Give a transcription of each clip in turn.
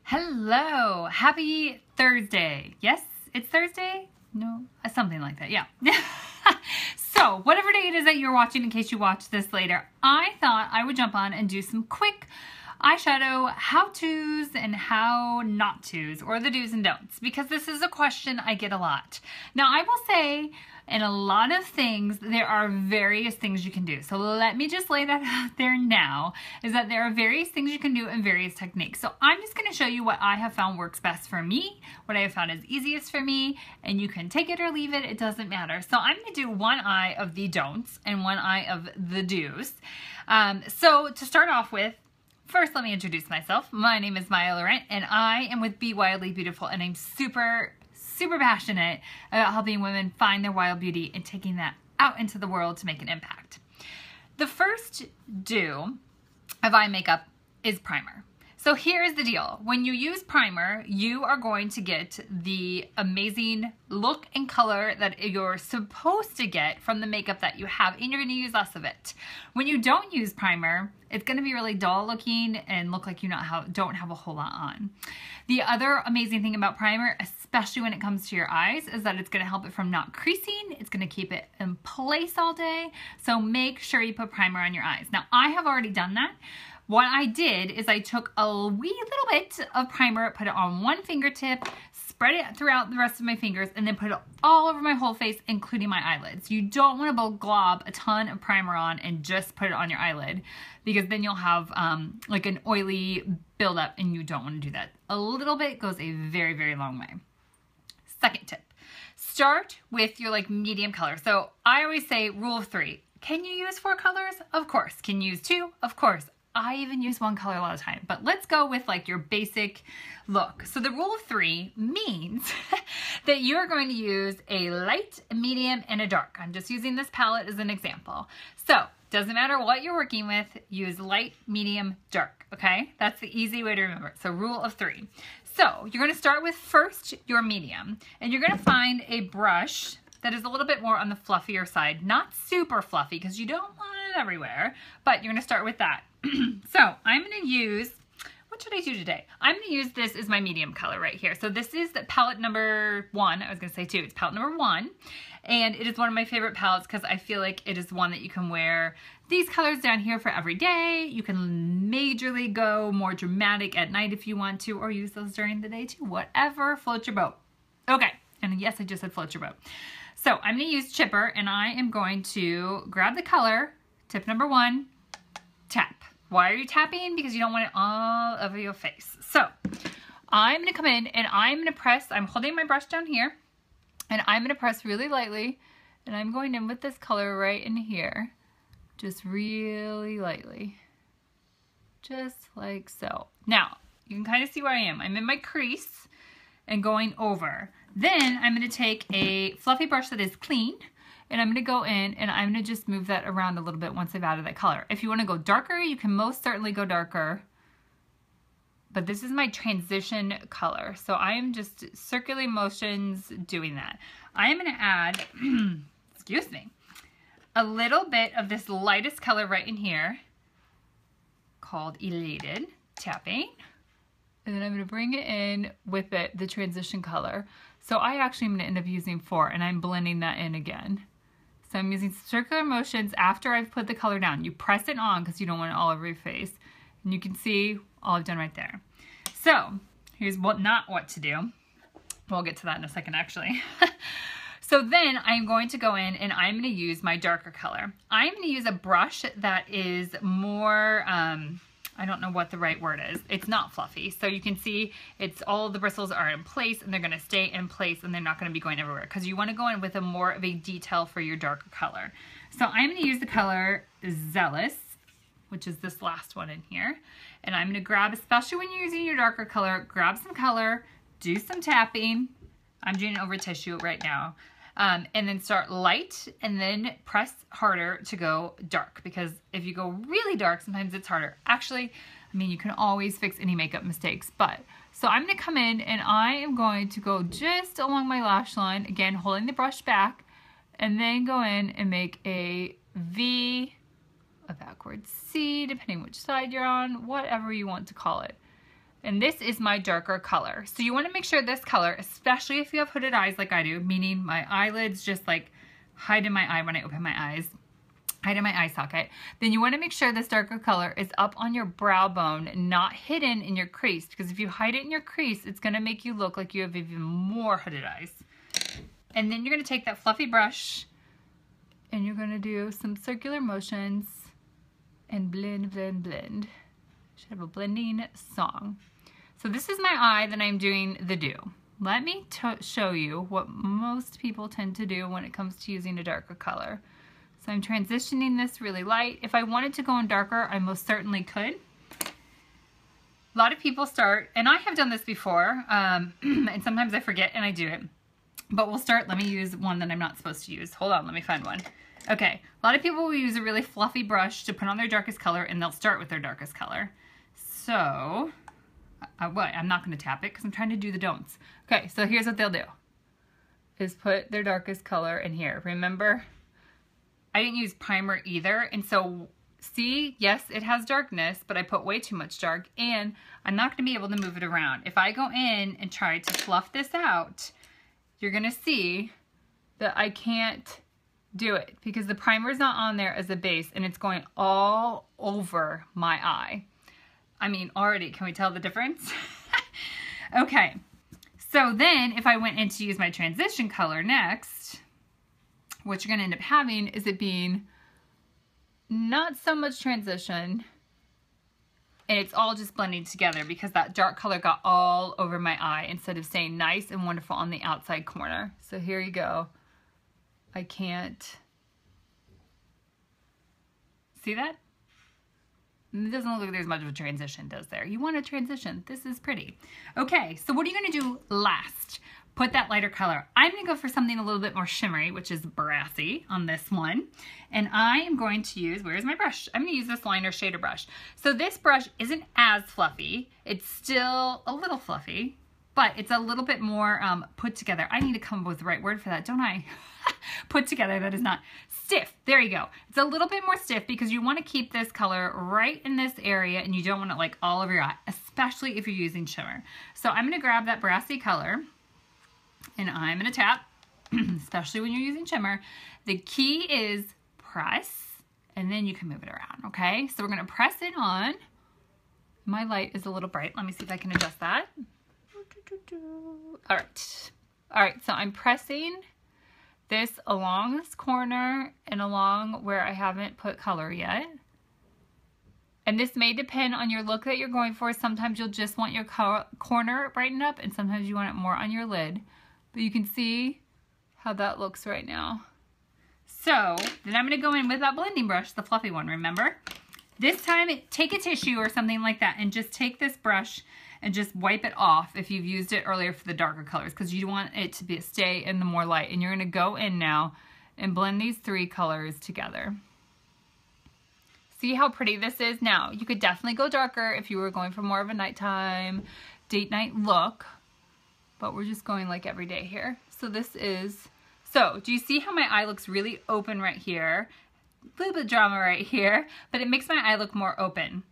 Hello, happy Thursday. Yes, it's Thursday? No, something like that, yeah. So, whatever day it is that you're watching, in case you watch this later, I thought I would jump on and do some quick eyeshadow how-tos and how not tos, or the do's and don'ts, because this is a question I get a lot. Now, I will say, in a lot of things, there are various things you can do. So let me just lay that out there now, is that there are various things you can do and various techniques. So I'm just gonna show you what I have found works best for me, what I have found is easiest for me, and you can take it or leave it, it doesn't matter. So I'm gonna do one eye of the don'ts and one eye of the do's. So to start off with, first, let me introduce myself. My name is Maya Laurent, and I am with Be Wildly Beautiful, and I'm super passionate about helping women find their wild beauty and taking that out into the world to make an impact. The first do of eye makeup is primer. So here's the deal. When you use primer, you are going to get the amazing look and color that you're supposed to get from the makeup that you have, and you're going to use less of it. When you don't use primer, it's going to be really dull looking and look like you don't have a whole lot on. The other amazing thing about primer, especially when it comes to your eyes, is that it's going to help it from not creasing. It's going to keep it in place all day. So make sure you put primer on your eyes. Now, I have already done that. What I did is I took a wee little bit of primer, put it on one fingertip, spread it throughout the rest of my fingers, and then put it all over my whole face, including my eyelids. You don't want to glob a ton of primer on and just put it on your eyelid, because then you'll have like an oily buildup, and you don't want to do that. A little bit goes a very, very long way. Second tip, start with your medium color. So I always say rule of 3. Can you use 4 colors? Of course. Can you use 2? Of course. I even use 1 color a lot of the time, but let's go with your basic look. So the rule of 3 means that you're going to use a light, a medium, and a dark. I'm just using this palette as an example. So doesn't matter what you're working with, use light, medium, dark, okay? That's the easy way to remember it. So rule of 3. So you're gonna start with first your medium, and you're gonna find a brush that is a little bit more on the fluffier side, not super fluffy, because you don't want it everywhere, but you're gonna start with that. So I'm gonna use, what should I do today? I'm gonna use this as my medium color right here. So this is the palette number 1. I was gonna say 2, it's palette number 1. And it is one of my favorite palettes because I feel like it is one that you can wear these colors down here for every day. You can majorly go more dramatic at night if you want to, or use those during the day too. Whatever floats your boat. Okay, and yes, I just said float your boat. So I'm gonna use Chipper, and I am going to grab the color, tip number 1, tap. Why are you tapping? Because you don't want it all over your face. So I'm gonna come in and I'm gonna press, I'm holding my brush down here, and I'm gonna press really lightly, and I'm going in with this color right in here, just really lightly, just like so. Now, you can kind of see where I am. I'm in my crease and going over. Then I'm gonna take a fluffy brush that is clean, and I'm gonna go in and I'm gonna just move that around a little bit once I've added that color. If you wanna go darker, you can most certainly go darker, but this is my transition color. So I am just circular motions doing that. I am gonna add, excuse me, a little bit of this lightest color right in here called Elated, tapping. And then I'm gonna bring it in with the transition color. So I actually am gonna end up using 4, and I'm blending that in again. So I'm using circular motions after I've put the color down. You press it on because you don't want it all over your face. And you can see all I've done right there. So here's not what to do. We'll get to that in a second actually. So then I'm going to go in and I'm going to use my darker color. I'm going to use a brush that is more, I don't know what the right word is. It's not fluffy. So you can see it's all the bristles are in place, and they're going to stay in place, and they're not going to be going everywhere, because you want to go in with a more of a detail for your darker color. So I'm going to use the color Zealous, which is this last one in here. And I'm going to grab, especially when you're using your darker color, grab some color, do some tapping. I'm doing it over tissue right now. And then start light, and then press harder to go dark, because if you go really dark, sometimes it's harder. Actually, I mean, you can always fix any makeup mistakes, but so I'm going to come in and I am going to go just along my lash line, again holding the brush back, and then go in and make a V, a backward C, depending which side you're on, whatever you want to call it. And this is my darker color. So you want to make sure this color, especially if you have hooded eyes like I do, meaning my eyelids just like hide in my eye when I open my eyes, hide in my eye socket, then you want to make sure this darker color is up on your brow bone, not hidden in your crease, because if you hide it in your crease, it's going to make you look like you have even more hooded eyes. And then you're going to take that fluffy brush and you're going to do some circular motions and blend, blend, blend. Should have a blending song. So this is my eye that I'm doing the do. Let me show you what most people tend to do when it comes to using a darker color. So I'm transitioning this really light. If I wanted to go in darker, I most certainly could. A lot of people start, and I have done this before, and sometimes I forget and I do it. But we'll start, let me use one that I'm not supposed to use. Hold on, let me find one. Okay, a lot of people will use a really fluffy brush to put on their darkest color, and they'll start with their darkest color. So, I'm not going to tap it because I'm trying to do the don'ts. Okay, so here's what they'll do. Is put their darkest color in here. Remember, I didn't use primer either, and so see, yes, it has darkness, but I put way too much dark, and I'm not going to be able to move it around. If I go in and try to fluff this out, you're going to see that I can't do it because the primer is not on there as a base, and it's going all over my eye. I mean, already, can we tell the difference? Okay, so then if I went in to use my transition color next, what you're going to end up having is it being not so much transition, and it's all just blending together because that dark color got all over my eye instead of staying nice and wonderful on the outside corner. So here you go. I can't see that? It doesn't look like there's much of a transition, does there? You want a transition. This is pretty. Okay, so what are you going to do last? Put that lighter color. I'm going to go for something a little bit more shimmery, which is brassy on this one. And I am going to use, where's my brush? I'm going to use this liner shader brush. So this brush isn't as fluffy. It's still a little fluffy, but it's a little bit more put together. I need to come up with the right word for that, don't I? Put together, that is not stiff. There you go. It's a little bit more stiff because you want to keep this color right in this area and you don't want it like all over your eye, especially if you're using shimmer. So I'm going to grab that brassy color and I'm going to tap, especially when you're using shimmer. The key is press and then you can move it around, okay? So we're going to press it on. My light is a little bright. Let me see if I can adjust that. All right. All right, so I'm pressing this along this corner and along where I haven't put color yet. And this may depend on your look that you're going for. Sometimes you'll just want your corner brightened up and sometimes you want it more on your lid. But you can see how that looks right now. So then I'm going to go in with that blending brush, the fluffy one, remember? This time, take a tissue or something like that and just take this brush and just wipe it off if you've used it earlier for the darker colors because you want it to stay in the more light. And you're going to go in now and blend these three colors together. See how pretty this is? Now, you could definitely go darker if you were going for more of a nighttime, date night look, but we're just going like every day here. So this is, so do you see how my eye looks really open right here? A little bit of drama right here, but it makes my eye look more open.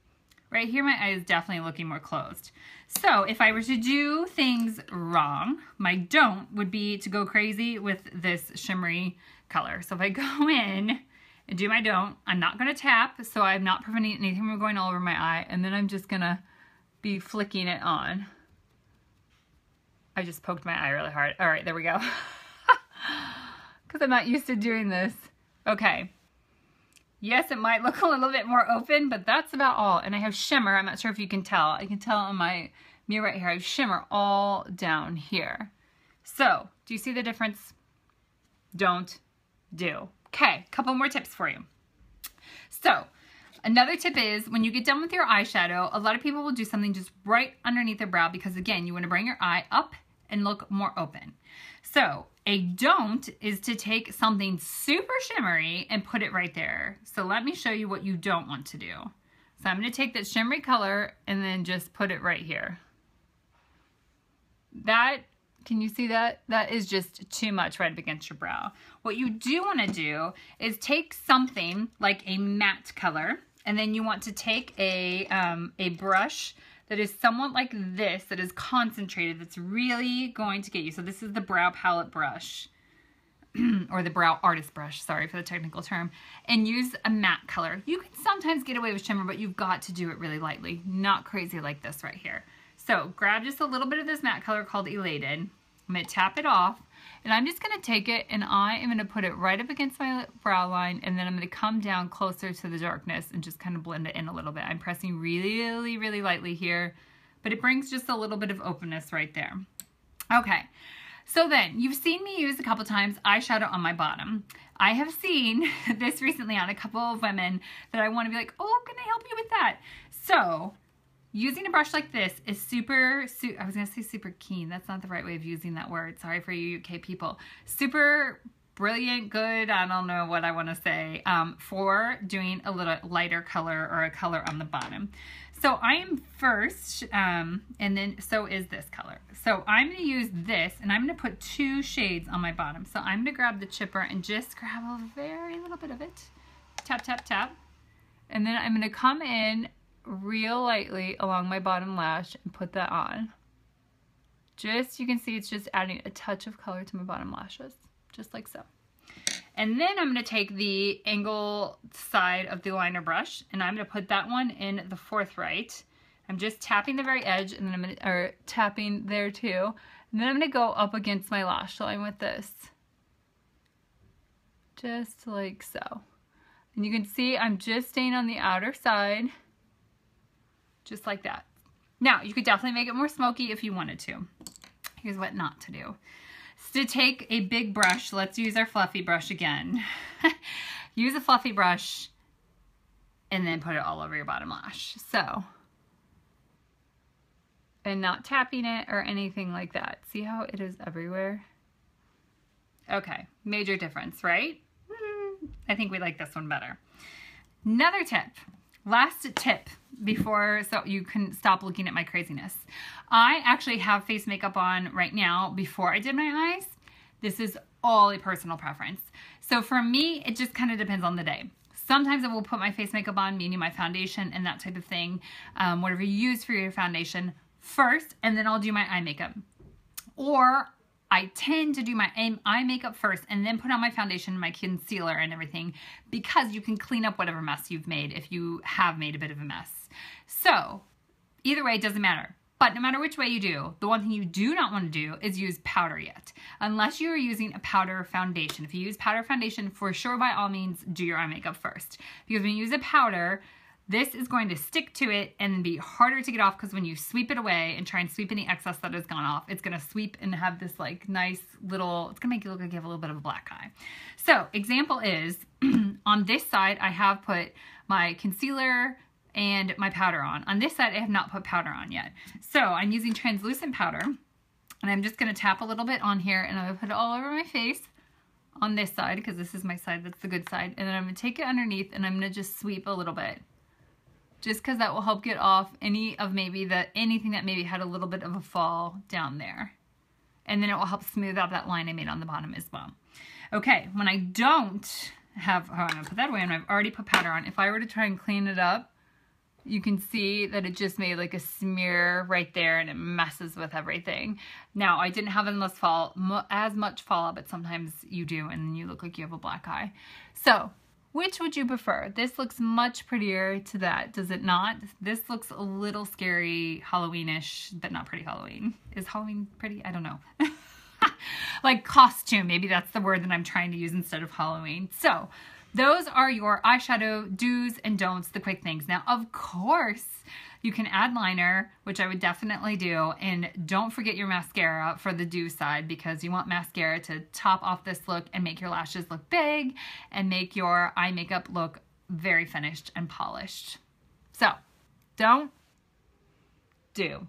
Right here, my eye is definitely looking more closed. So if I were to do things wrong, my don't would be to go crazy with this shimmery color. So if I go in and do my don't, I'm not going to tap, so I'm not preventing anything from going all over my eye, and then I'm just going to be flicking it on. I just poked my eye really hard. All right, there we go. Because I'm not used to doing this. Okay. Yes, it might look a little bit more open, but that's about all. And I have shimmer. I'm not sure if you can tell. I can tell on my mirror right here. I have shimmer all down here. So, do you see the difference? Don't do. Okay, a couple more tips for you. So, another tip is when you get done with your eyeshadow, a lot of people will do something just right underneath their brow because, again, you want to bring your eye up and look more open. So, a don't is to take something super shimmery and put it right there. So let me show you what you don't want to do. So I'm going to take that shimmery color and then just put it right here. That, can you see that? That is just too much right up against your brow. What you do want to do is take something like a matte color, and then you want to take a brush that is somewhat like this, that is concentrated, that's really going to get you. So this is the brow palette brush, or the brow artist brush, sorry for the technical term, and use a matte color. You can sometimes get away with shimmer, but you've got to do it really lightly, not crazy like this right here. So grab just a little bit of this matte color called Elated. I'm going to tap it off, and I'm just going to take it and I am going to put it right up against my brow line, and then I'm going to come down closer to the darkness and just kind of blend it in a little bit. I'm pressing really, really lightly here, but it brings just a little bit of openness right there. Okay. So then, you've seen me use a couple times eyeshadow on my bottom. I have seen this recently on a couple of women that I want to be like, oh, can I help you with that? So, using a brush like this is I was going to say super keen. That's not the right way of using that word. Sorry for you UK people. Super brilliant, good, I don't know what I want to say, for doing a little lighter color or a color on the bottom. So I am first, and then so is this color. So I'm going to use this, and I'm going to put 2 shades on my bottom. So I'm going to grab the chipper and just grab a very little bit of it. Tap, tap, tap. And then I'm going to come in real lightly along my bottom lash and put that on. Just, you can see it's just adding a touch of color to my bottom lashes, just like so. And then I'm going to take the angle side of the liner brush, and I'm going to put that one in the forthright. I'm just tapping the very edge, and then I'm going to, or tapping there too. And then I'm going to go up against my lash line with this. Just like so. And you can see I'm just staying on the outer side, just like that. Now, you could definitely make it more smoky if you wanted to. Here's what not to do. To take a big brush, let's use our fluffy brush again. Use a fluffy brush and then put it all over your bottom lash. So, and not tapping it or anything like that. See how it is everywhere? Okay, major difference, right? I think we like this one better. Another tip. Last tip before, so you can stop looking at my craziness. I actually have face makeup on right now before I did my eyes. This is all a personal preference. So for me, it just kind of depends on the day. Sometimes I will put my face makeup on, meaning my foundation and that type of thing, whatever you use for your foundation first, and then I'll do my eye makeup. Or I tend to do my eye makeup first and then put on my foundation, my concealer and everything, because you can clean up whatever mess you've made if you have made a bit of a mess. So either way, it doesn't matter. But no matter which way you do, the one thing you do not want to do is use powder yet. Unless you are using a powder foundation. If you use powder foundation, for sure, by all means, do your eye makeup first. Because when you use a powder, this is going to stick to it and be harder to get off, because when you sweep it away and try and sweep any excess that has gone off, it's going to sweep and have this like nice little, it's going to make you look like you have a little bit of a black eye. So example is, on this side, I have put my concealer and my powder on. On this side, I have not put powder on yet. So I'm using translucent powder, and I'm just going to tap a little bit on here, and I'm going to put it all over my face on this side, because this is my side, that's the good side. And then I'm going to take it underneath, and I'm going to just sweep a little bit. Just because that will help get off any of anything that maybe had a little bit of a fall down there. And then it will help smooth out that line I made on the bottom as well. Okay, when I don't have, I'm going to put that away, and I've already put powder on. If I were to try and clean it up, you can see that it just made like a smear right there, and it messes with everything. Now, I didn't have as much fallout, but sometimes you do, and then you look like you have a black eye. So, which would you prefer? This looks much prettier to that, does it not? This looks a little scary, Halloweenish, but not pretty Halloween. Is Halloween pretty? I don't know. Like costume, maybe that's the word that I'm trying to use instead of Halloween. So, those are your eyeshadow do's and don'ts, the quick things. Now, of course, you can add liner, which I would definitely do, and don't forget your mascara for the do side, because you want mascara to top off this look and make your lashes look big and make your eye makeup look very finished and polished. So, don't, do.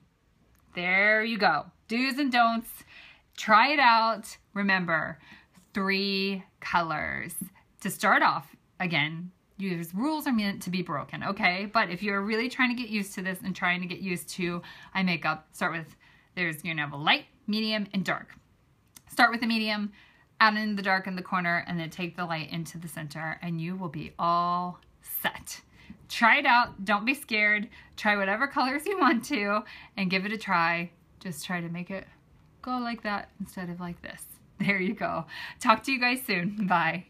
There you go. Do's and don'ts. Try it out. Remember, 3 colors. To start off, again, these rules are meant to be broken, okay? But if you're really trying to get used to this and trying to get used to eye makeup, start with, you're gonna have a light, medium, and dark. Start with the medium, add in the dark in the corner, and then take the light into the center, and you will be all set. try it out. Don't be scared. Try whatever colors you want to and give it a try. Just try to make it go like that instead of like this. There you go. Talk to you guys soon. Bye.